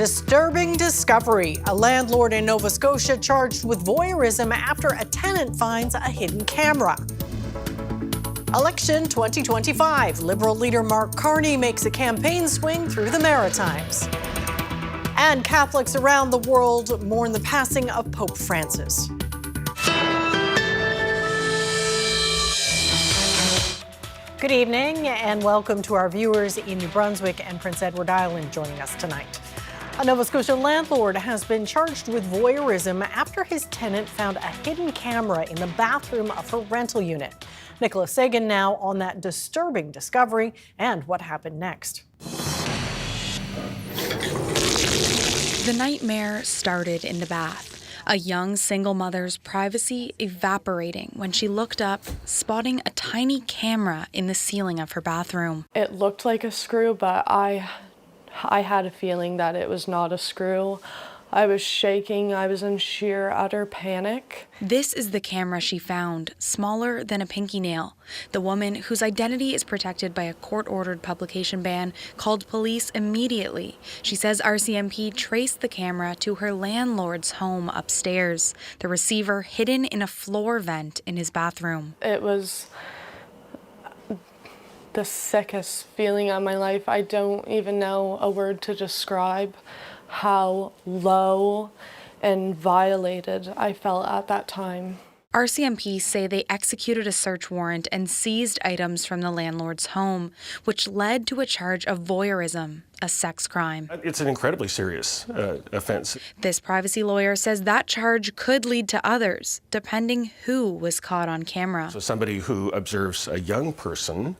Disturbing discovery. A landlord in Nova Scotia charged with voyeurism after a tenant finds a hidden camera. Election 2025. Liberal leader Mark Carney makes a campaign swing through the Maritimes. And Catholics around the world mourn the passing of Pope Francis. Good evening and welcome to our viewers in New Brunswick and Prince Edward Island joining us tonight. A Nova Scotia landlord has been charged with voyeurism after his tenant found a hidden camera in the bathroom of her rental unit. Nicholas Sagan now on that disturbing discovery and what happened next. The nightmare started in the bath. A young single mother's privacy evaporating when she looked up, spotting a tiny camera in the ceiling of her bathroom. It looked like a screw, but I had a feeling that it was not a screw. I was shaking. I was in sheer, utter panic. This is the camera she found, smaller than a pinky nail. The woman, whose identity is protected by a court-ordered publication ban, called police immediately. She says RCMP traced the camera to her landlord's home upstairs, the receiver hidden in a floor vent in his bathroom. It was the sickest feeling of my life. I don't even know a word to describe how low and violated I felt at that time. RCMP say they executed a search warrant and seized items from the landlord's home, which led to a charge of voyeurism, a sex crime. It's an incredibly serious offense. This privacy lawyer says that charge could lead to others, depending who was caught on camera. So somebody who observes a young person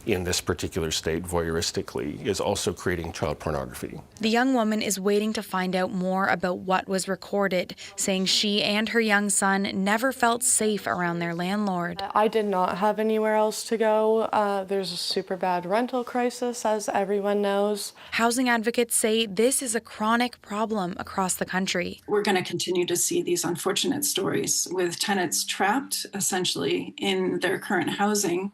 in this particular state voyeuristically is also creating child pornography. The young woman is waiting to find out more about what was recorded, saying she and her young son never felt safe around their landlord. I did not have anywhere else to go. There's a super bad rental crisis, as everyone knows. Housing advocates say this is a chronic problem across the country. We're going to continue to see these unfortunate stories with tenants trapped essentially in their current housing,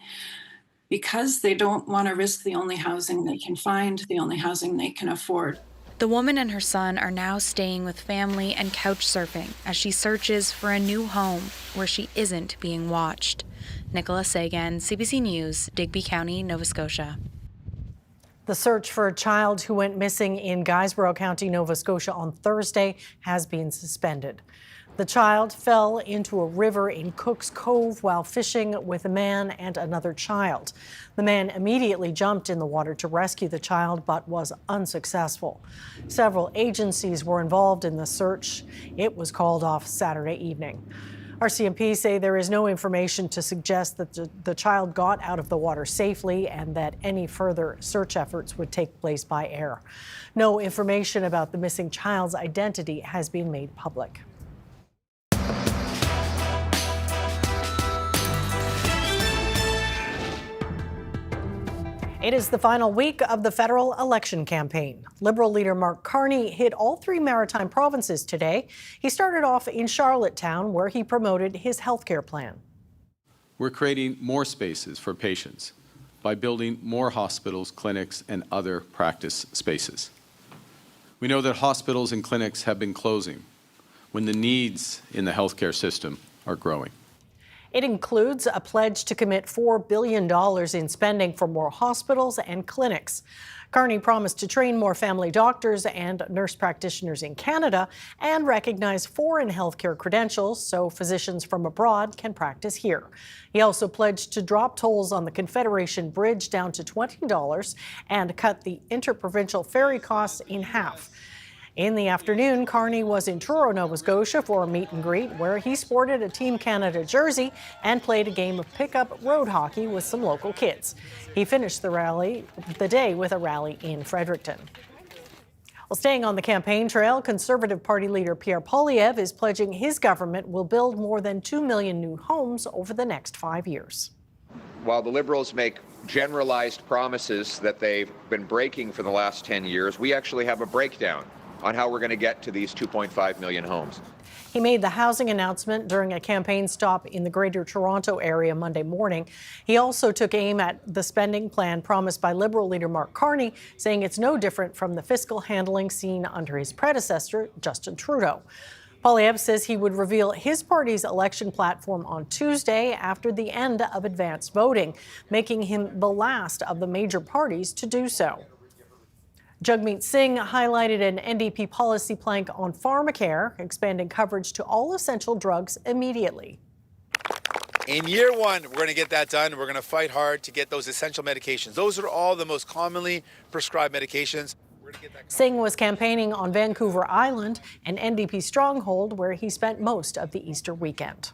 because they don't want to risk the only housing they can find, the only housing they can afford. The woman and her son are now staying with family and couch surfing as she searches for a new home where she isn't being watched. Nicholas Sagan, CBC News, Digby County, Nova Scotia. The search for a child who went missing in Guysborough County, Nova Scotia on Thursday has been suspended. The child fell into a river in Cook's Cove while fishing with a man and another child. The man immediately jumped in the water to rescue the child, but was unsuccessful. Several agencies were involved in the search. It was called off Saturday evening. RCMP say there is no information to suggest that the child got out of the water safely and that any further search efforts would take place by air. No information about the missing child's identity has been made public. It is the final week of the federal election campaign. Liberal leader Mark Carney hit all three maritime provinces today. He started off in Charlottetown, where he promoted his healthcare plan. We're creating more spaces for patients by building more hospitals, clinics, and other practice spaces. We know that hospitals and clinics have been closing when the needs in the healthcare system are growing. It includes a pledge to commit $4 billion in spending for more hospitals and clinics. Carney promised to train more family doctors and nurse practitioners in Canada and recognize foreign healthcare credentials so physicians from abroad can practice here. He also pledged to drop tolls on the Confederation Bridge down to $20 and cut the interprovincial ferry costs in half. In the afternoon, Carney was in Truro, Nova Scotia for a meet and greet where he sported a Team Canada jersey and played a game of pickup road hockey with some local kids. He finished the day with a rally in Fredericton. Well, staying on the campaign trail, Conservative Party leader Pierre Poilievre is pledging his government will build more than 2 million new homes over the next 5 years. While the Liberals make generalized promises that they've been breaking for the last 10 years, we actually have a breakdown on how we're going to get to these 2.5 million homes. He made the housing announcement during a campaign stop in the Greater Toronto area Monday morning. He also took aim at the spending plan promised by Liberal leader Mark Carney, saying it's no different from the fiscal handling seen under his predecessor, Justin Trudeau. Poilievre says he would reveal his party's election platform on Tuesday after the end of advanced voting, making him the last of the major parties to do so. Jagmeet Singh highlighted an NDP policy plank on Pharmacare, expanding coverage to all essential drugs immediately. In year one, we're going to get that done. We're going to fight hard to get those essential medications. Those are all the most commonly prescribed medications. Singh was campaigning on Vancouver Island, an NDP stronghold where he spent most of the Easter weekend.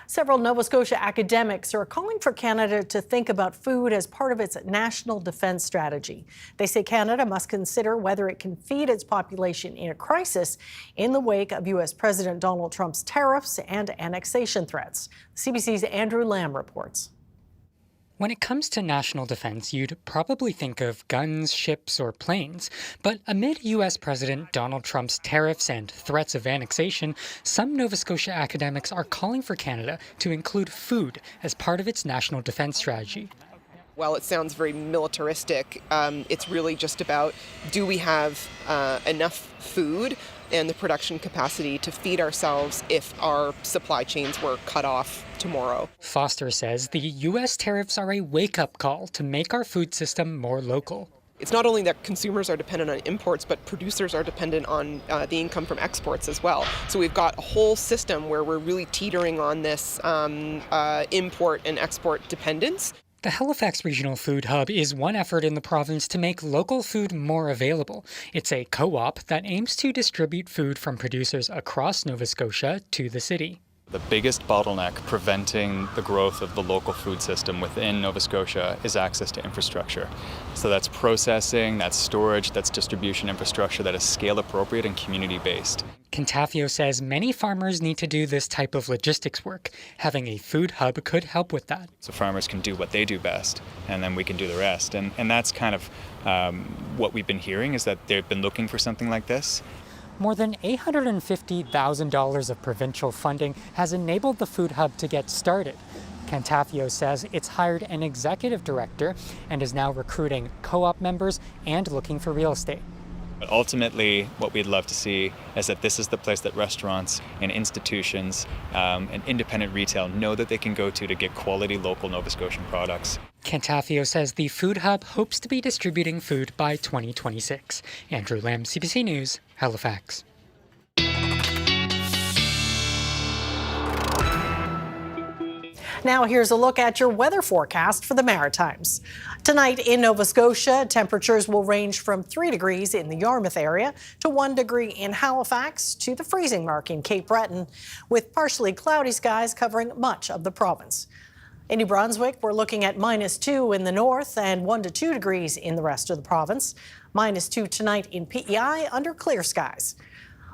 Several Nova Scotia academics are calling for Canada to think about food as part of its national defence strategy. They say Canada must consider whether it can feed its population in a crisis in the wake of U.S. President Donald Trump's tariffs and annexation threats. CBC's Andrew Lamb reports. When it comes to national defense, you'd probably think of guns, ships, or planes. But amid U.S. President Donald Trump's tariffs and threats of annexation, some Nova Scotia academics are calling for Canada to include food as part of its national defense strategy. While it sounds very militaristic, it's really just about, do we have enough food and the production capacity to feed ourselves if our supply chains were cut off tomorrow? Foster says the U.S. tariffs are a wake-up call to make our food system more local. It's not only that consumers are dependent on imports, but producers are dependent on the income from exports as well. So we've got a whole system where we're really teetering on this import and export dependence. The Halifax Regional Food Hub is one effort in the province to make local food more available. It's a co-op that aims to distribute food from producers across Nova Scotia to the city. The biggest bottleneck preventing the growth of the local food system within Nova Scotia is access to infrastructure. So that's processing, that's storage, that's distribution infrastructure that is scale appropriate and community based. Cantafio says many farmers need to do this type of logistics work. Having a food hub could help with that. So farmers can do what they do best, and then we can do the rest. And that's kind of what we've been hearing, is that they've been looking for something like this. More than $850,000 of provincial funding has enabled the food hub to get started. Cantafio says it's hired an executive director and is now recruiting co-op members and looking for real estate. But ultimately, what we'd love to see is that this is the place that restaurants and institutions and independent retail know that they can go to get quality local Nova Scotian products. Cantafio says the food hub hopes to be distributing food by 2026. Andrew Lamb, CBC News, Halifax. Now here's a look at your weather forecast for the Maritimes. Tonight in Nova Scotia, temperatures will range from 3 degrees in the Yarmouth area to 1 degree in Halifax to the freezing mark in Cape Breton, with partially cloudy skies covering much of the province. In New Brunswick, we're looking at -2 in the north and 1 to 2 degrees in the rest of the province. -2 tonight in PEI under clear skies.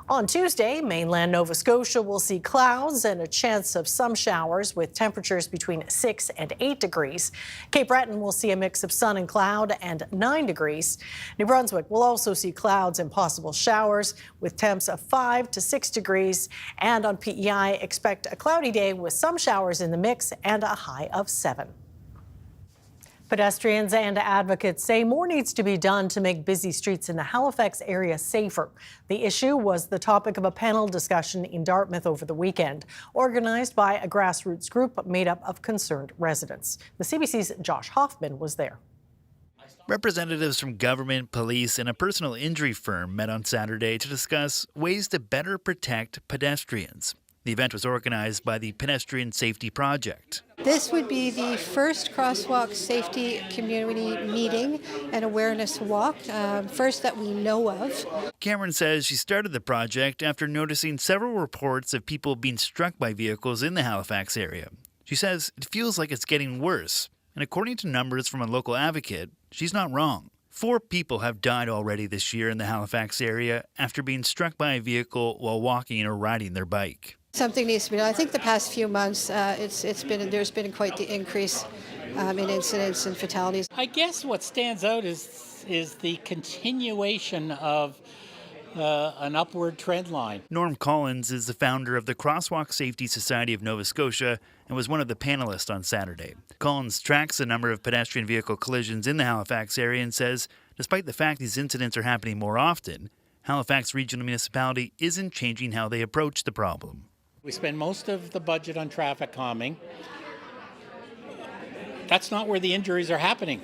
On Tuesday, mainland Nova Scotia will see clouds and a chance of some showers with temperatures between 6 and 8 degrees. Cape Breton will see a mix of sun and cloud and 9 degrees. New Brunswick will also see clouds and possible showers with temps of 5 to 6 degrees. And on PEI, expect a cloudy day with some showers in the mix and a high of 7. Pedestrians and advocates say more needs to be done to make busy streets in the Halifax area safer. The issue was the topic of a panel discussion in Dartmouth over the weekend, organized by a grassroots group made up of concerned residents. The CBC's Josh Hoffman was there. Representatives from government, police, and a personal injury firm met on Saturday to discuss ways to better protect pedestrians. The event was organized by the Pedestrian Safety Project. This would be the first crosswalk safety community meeting and awareness walk, first that we know of. Cameron says she started the project after noticing several reports of people being struck by vehicles in the Halifax area. She says it feels like it's getting worse, and according to numbers from a local advocate, she's not wrong. 4 people have died already this year in the Halifax area after being struck by a vehicle while walking or riding their bike. Something needs to be done. I think the past few months, there's been quite the increase in incidents and fatalities. I guess what stands out is the continuation of an upward trend line. Norm Collins is the founder of the Crosswalk Safety Society of Nova Scotia and was one of the panelists on Saturday. Collins tracks the number of pedestrian vehicle collisions in the Halifax area and says, despite the fact these incidents are happening more often, Halifax Regional Municipality isn't changing how they approach the problem. We spend most of the budget on traffic calming. That's not where the injuries are happening.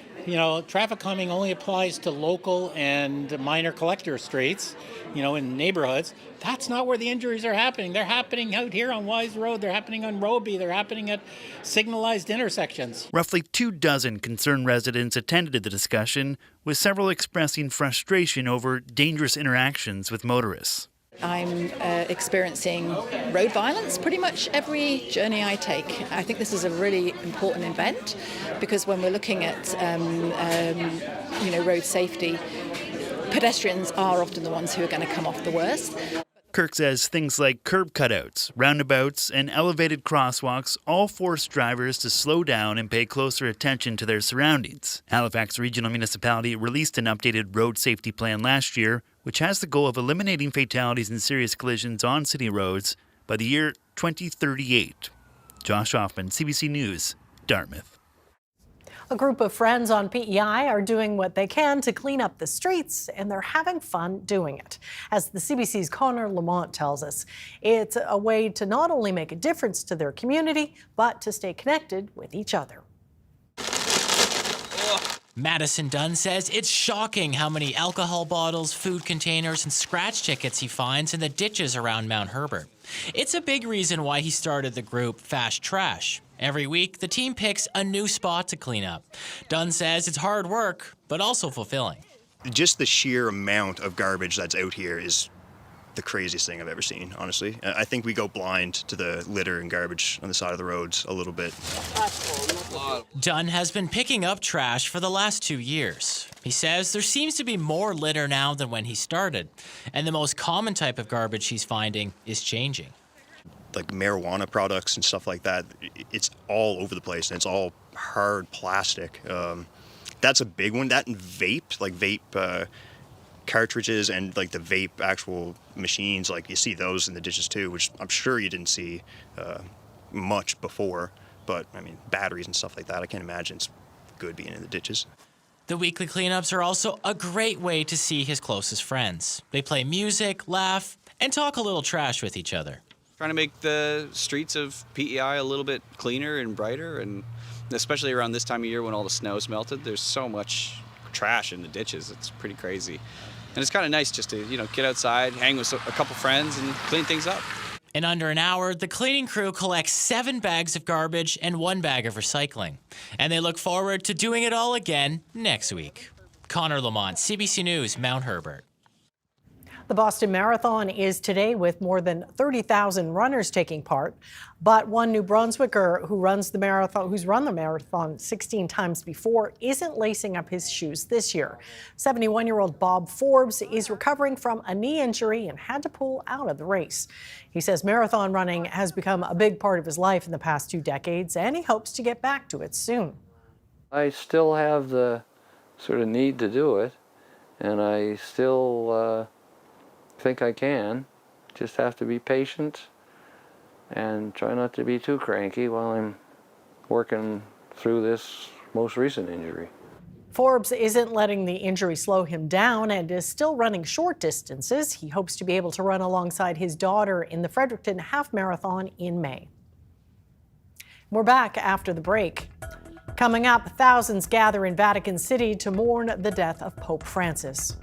Traffic calming only applies to local and minor collector streets, in neighborhoods. That's not where the injuries are happening. They're happening out here on Wise Road. They're happening on Roby. They're happening at signalized intersections. Roughly 24 concerned residents attended the discussion, with several expressing frustration over dangerous interactions with motorists. I'm experiencing road violence pretty much every journey I take. I think this is a really important event because when we're looking at road safety, pedestrians are often the ones who are going to come off the worst. Kirk says things like curb cutouts, roundabouts, and elevated crosswalks all force drivers to slow down and pay closer attention to their surroundings. Halifax Regional Municipality released an updated road safety plan last year, which has the goal of eliminating fatalities and serious collisions on city roads by the year 2038. Josh Hoffman, CBC News, Dartmouth. A group of friends on PEI are doing what they can to clean up the streets, and they're having fun doing it. As the CBC's Connor Lamont tells us, it's a way to not only make a difference to their community, but to stay connected with each other. Madison Dunn says it's shocking how many alcohol bottles, food containers, and scratch tickets he finds in the ditches around Mount Herbert. It's a big reason why he started the group Fast Trash. Every week, the team picks a new spot to clean up. Dunn says it's hard work, but also fulfilling. Just the sheer amount of garbage that's out here is the craziest thing I've ever seen, honestly. I think we go blind to the litter and garbage on the side of the roads a little bit. Dunn has been picking up trash for the last 2 years. He says there seems to be more litter now than when he started, and the most common type of garbage he's finding is changing. Like marijuana products and stuff like that, it's all over the place, and it's all hard plastic. That's a big one. That and vape cartridges and like the vape actual machines, like you see those in the ditches too, which I'm sure you didn't see much before. But I mean, batteries and stuff like that, I can't imagine it's good being in the ditches. The weekly cleanups are also a great way to see his closest friends. They play music, laugh, and talk a little trash with each other. Trying to make the streets of PEI a little bit cleaner and brighter, and especially around this time of year when all the snow's melted, there's so much trash in the ditches. It's pretty crazy. And it's kind of nice just to, get outside, hang with a couple friends, and clean things up. In under an hour, the cleaning crew collects 7 bags of garbage and 1 bag of recycling. And they look forward to doing it all again next week. Connor Lamont, CBC News, Mount Herbert. The Boston Marathon is today with more than 30,000 runners taking part. But one New Brunswicker who's run the marathon 16 times before isn't lacing up his shoes this year. 71-year-old Bob Forbes is recovering from a knee injury and had to pull out of the race. He says marathon running has become a big part of his life in the past 2 decades, and he hopes to get back to it soon. I still have the sort of need to do it, and I still think I can. Just have to be patient and try not to be too cranky while I'm working through this most recent injury. Forbes isn't letting the injury slow him down and is still running short distances. He hopes to be able to run alongside his daughter in the Fredericton Half Marathon in May. We're back after the break. Coming up, thousands gather in Vatican City to mourn the death of Pope Francis.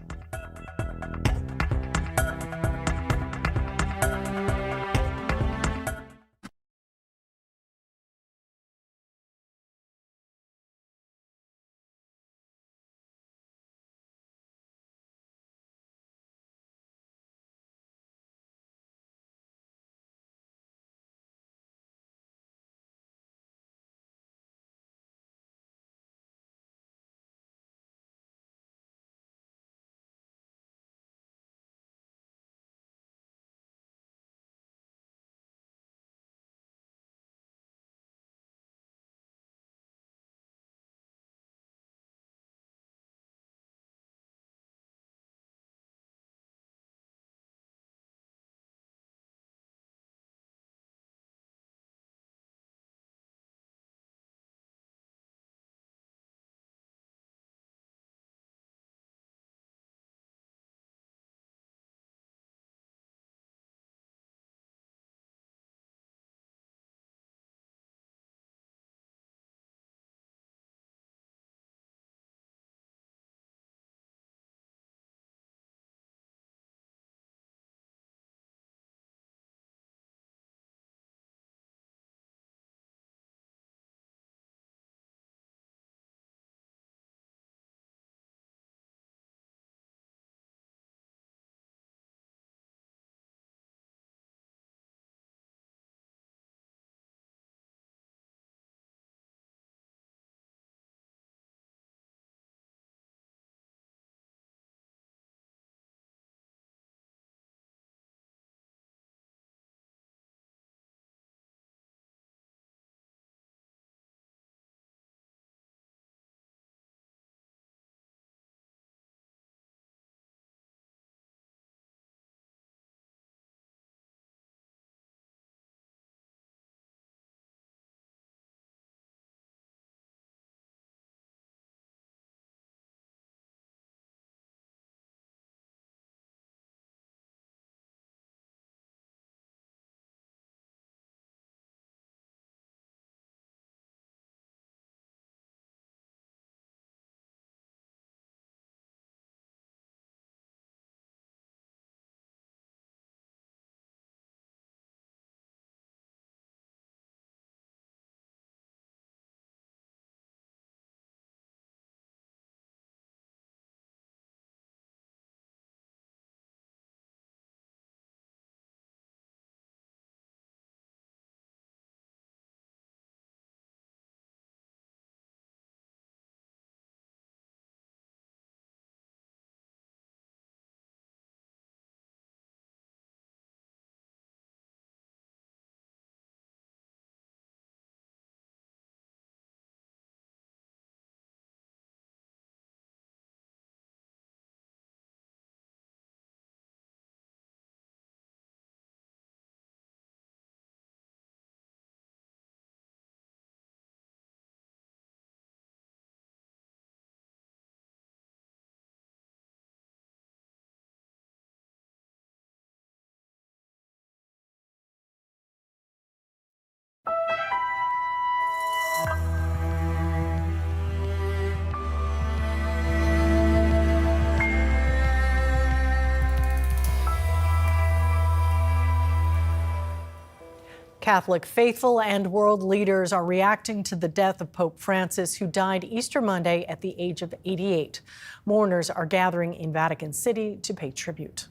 Catholic faithful and world leaders are reacting to the death of Pope Francis, who died Easter Monday at the age of 88. Mourners are gathering in Vatican City to pay tribute.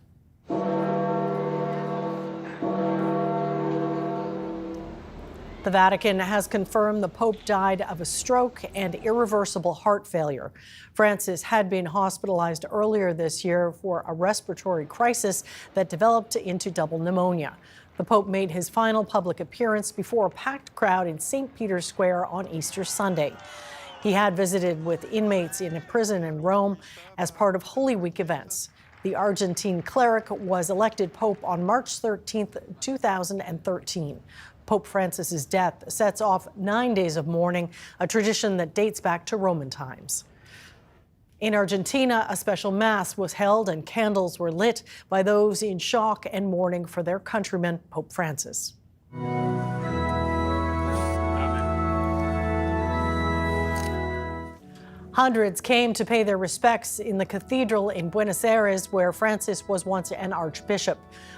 The Vatican has confirmed the Pope died of a stroke and irreversible heart failure. Francis had been hospitalized earlier this year for a respiratory crisis that developed into double pneumonia. The Pope made his final public appearance before a packed crowd in St. Peter's Square on Easter Sunday. He had visited with inmates in a prison in Rome as part of Holy Week events. The Argentine cleric was elected Pope on March 13, 2013. Pope Francis's death sets off 9 days of mourning, a tradition that dates back to Roman times. In Argentina, a special mass was held and candles were lit by those in shock and mourning for their countryman, Pope Francis. Hundreds came to pay their respects in the cathedral in Buenos Aires, where Francis was once an archbishop.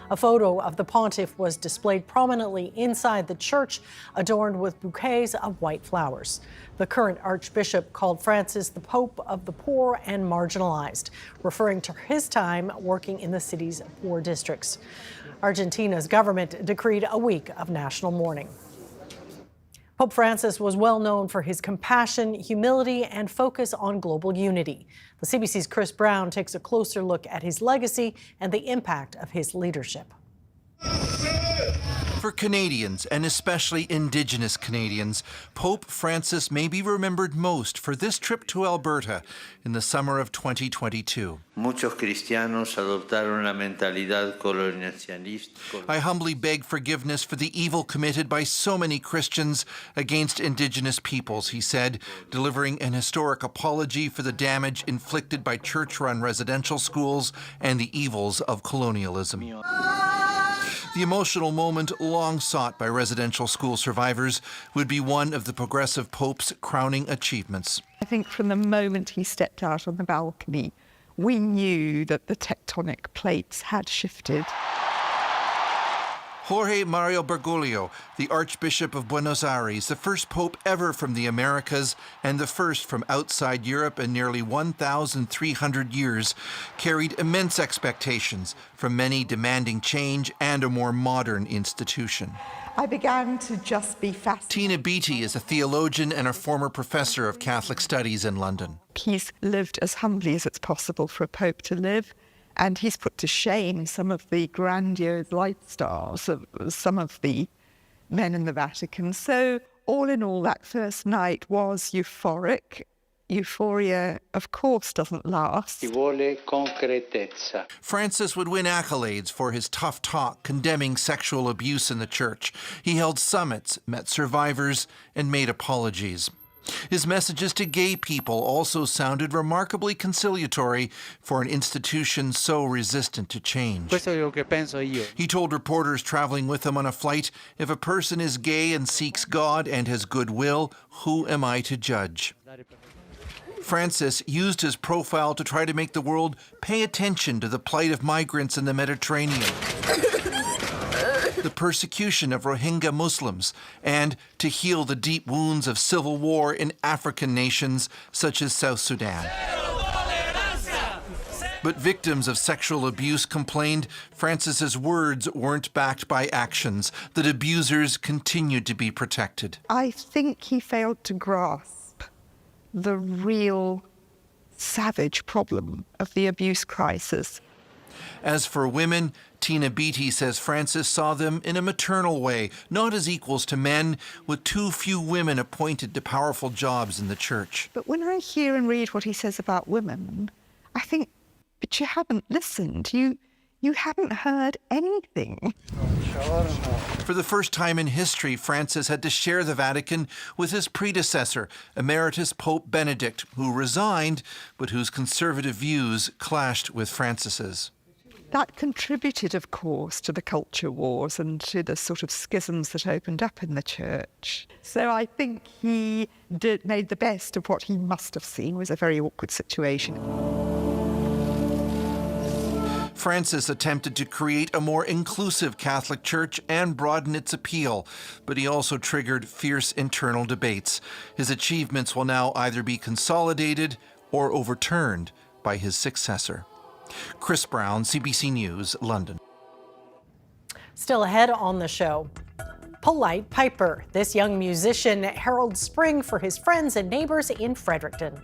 A photo of the pontiff was displayed prominently inside the church, adorned with bouquets of white flowers. The current archbishop called Francis the Pope of the poor and marginalized, referring to his time working in the city's poor districts. Argentina's government decreed a week of national mourning. Pope Francis was well known for his compassion, humility, and focus on global unity. The CBC's Chris Brown takes a closer look at his legacy and the impact of his leadership. For Canadians, and especially Indigenous Canadians, Pope Francis may be remembered most for this trip to Alberta in the summer of 2022. I humbly beg forgiveness for the evil committed by so many Christians against Indigenous peoples, he said, delivering an historic apology for the damage inflicted by church-run residential schools and the evils of colonialism. The emotional moment, long sought by residential school survivors, would be one of the progressive Pope's crowning achievements. I think from the moment he stepped out on the balcony, we knew that the tectonic plates had shifted. Jorge Mario Bergoglio, the Archbishop of Buenos Aires, the first pope ever from the Americas and the first from outside Europe in nearly 1,300 years, carried immense expectations from many demanding change and a more modern institution. I began to just be fascinated. Tina Beattie is a theologian and a former professor of Catholic studies in London. He's lived as humbly as it's possible for a pope to live. And he's put to shame some of the grandiose lifestyles of some of the men in the Vatican. So all in all, that first night was euphoric. Euphoria, of course, doesn't last. Francis would win accolades for his tough talk condemning sexual abuse in the church. He held summits, met survivors, and made apologies. His messages to gay people also sounded remarkably conciliatory for an institution so resistant to change. He told reporters traveling with him on a flight, "If a person is gay and seeks God and has goodwill, who am I to judge?" Francis used his profile to try to make the world pay attention to the plight of migrants in the Mediterranean, the persecution of Rohingya Muslims, and to heal the deep wounds of civil war in African nations such as South Sudan. But victims of sexual abuse complained Francis's words weren't backed by actions, that abusers continued to be protected. I think he failed to grasp the real savage problem of the abuse crisis. As for women, Tina Beattie says Francis saw them in a maternal way, not as equals to men, with too few women appointed to powerful jobs in the church. But when I hear and read what he says about women, I think, but you haven't listened. You haven't heard anything. For the first time in history, Francis had to share the Vatican with his predecessor, Emeritus Pope Benedict, who resigned, but whose conservative views clashed with Francis's. That contributed, of course, to the culture wars and to the sort of schisms that opened up in the church. So I think he made the best of what he must have seen was a very awkward situation. Francis attempted to create a more inclusive Catholic Church and broaden its appeal, but he also triggered fierce internal debates. His achievements will now either be consolidated or overturned by his successor. Chris Brown, CBC News, London. Still ahead on the show, Polite Piper. This young musician heralds spring for his friends and neighbors in Fredericton.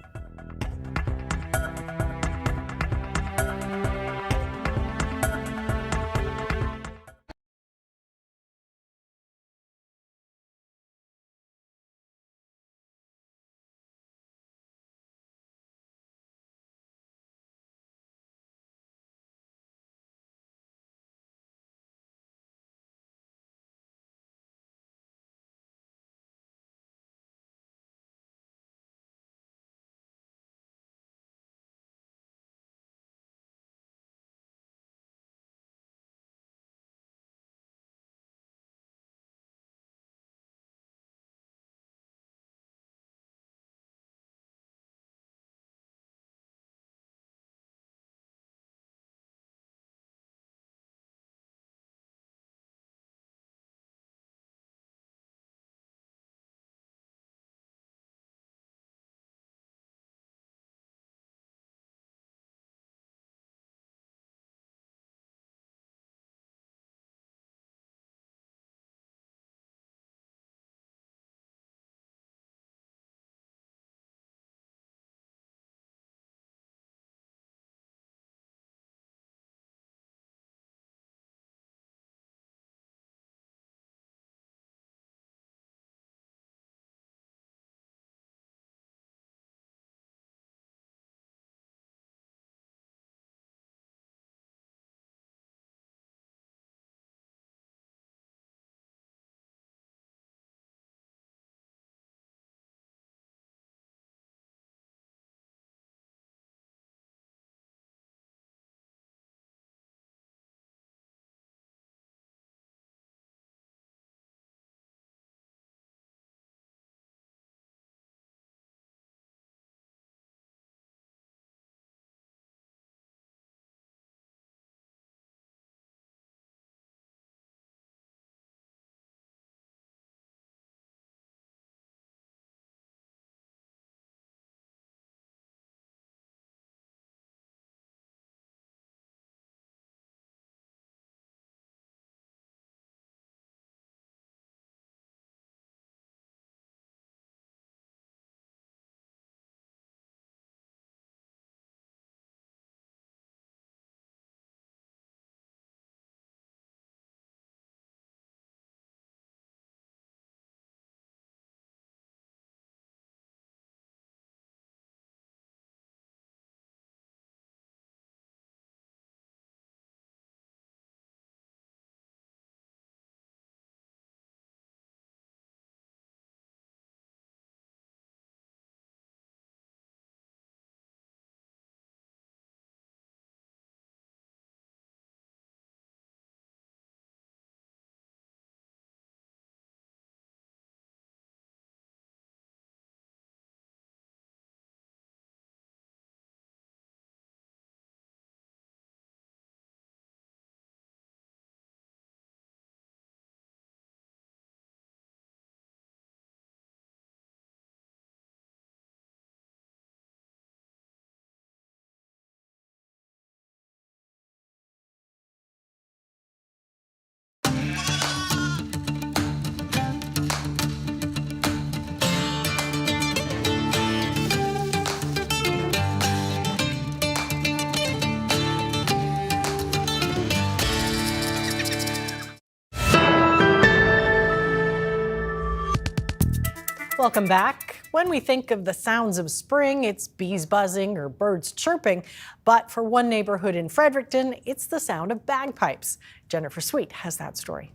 Welcome back. When we think of the sounds of spring, it's bees buzzing or birds chirping. But for one neighborhood in Fredericton, it's the sound of bagpipes. Jennifer Sweet has that story.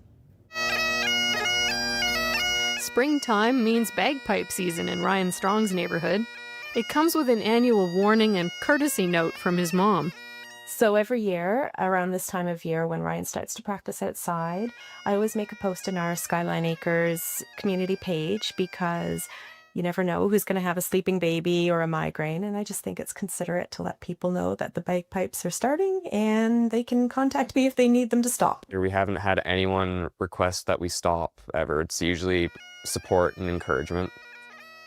Springtime means bagpipe season in Ryan Strong's neighborhood. It comes with an annual warning and courtesy note from his mom. So every year, around this time of year when Ryan starts to practice outside, I always make a post in our Skyline Acres community page because You never know who's going to have a sleeping baby or a migraine, and I just think it's considerate to let people know that the bagpipes are starting and they can contact me if they need them to stop. We haven't had anyone request that we stop ever. It's usually support and encouragement.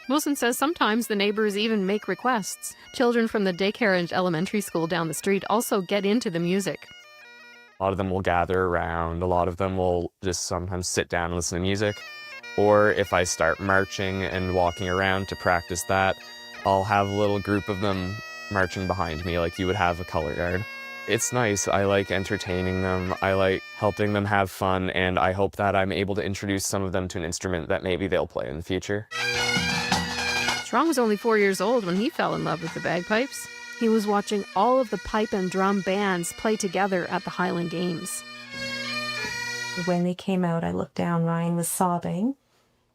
Wilson says sometimes the neighbors even make requests. Children from the daycare and elementary school down the street also get into the music. A lot of them will gather around. A lot of them will just sometimes sit down and listen to music. Or if I start marching and walking around to practice that, I'll have a little group of them marching behind me like you would have a color guard. It's nice. I like entertaining them. I like helping them have fun, and I hope that I'm able to introduce some of them to an instrument that maybe they'll play in the future. Strong was only 4 years old when he fell in love with the bagpipes. He was watching all of the pipe and drum bands play together at the Highland Games. When they came out, I looked down, Ryan was sobbing,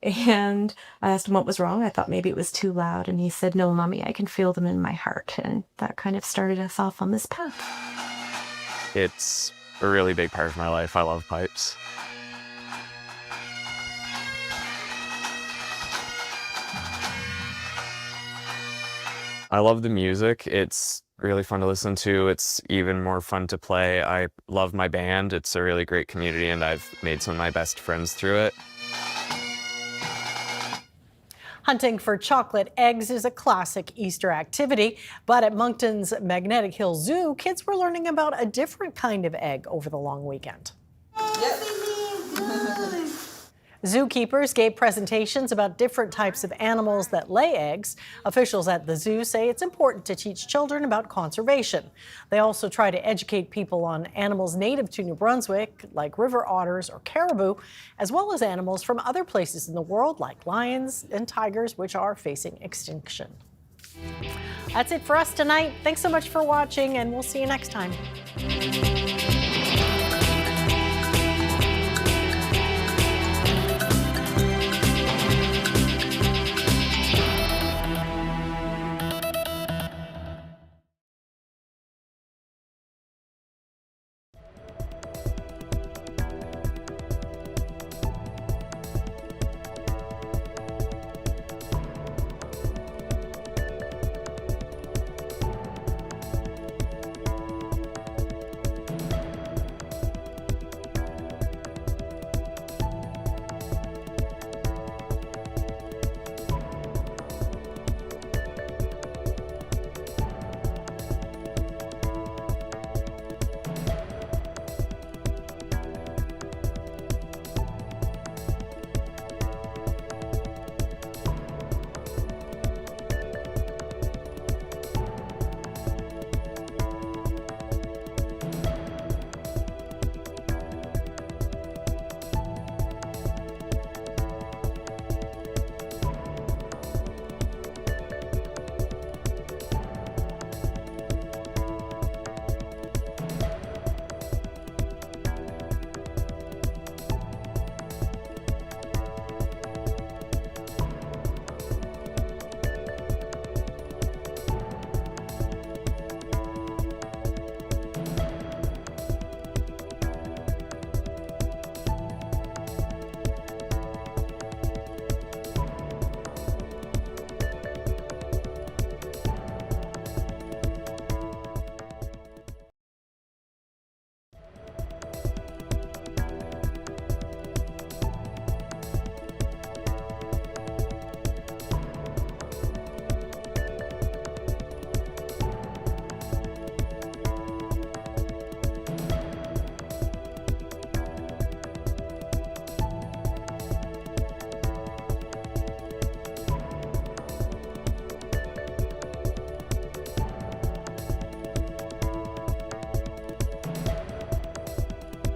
and I asked him what was wrong. I thought maybe it was too loud, and he said, "No, Mommy, I can feel them in my heart." And that kind of started us off on this path. It's a really big part of my life. I love pipes. I love the music. It's really fun to listen to. It's even more fun to play. I love my band. It's a really great community, and I've made some of my best friends through it. Hunting for chocolate eggs is a classic Easter activity, but at Moncton's Magnetic Hill Zoo, kids were learning about a different kind of egg over the long weekend. Zookeepers gave presentations about different types of animals that lay eggs. Officials at the zoo say it's important to teach children about conservation. They also try to educate people on animals native to New Brunswick, like river otters or caribou, as well as animals from other places in the world, like lions and tigers, which are facing extinction. That's it for us tonight. Thanks so much for watching, and we'll see you next time.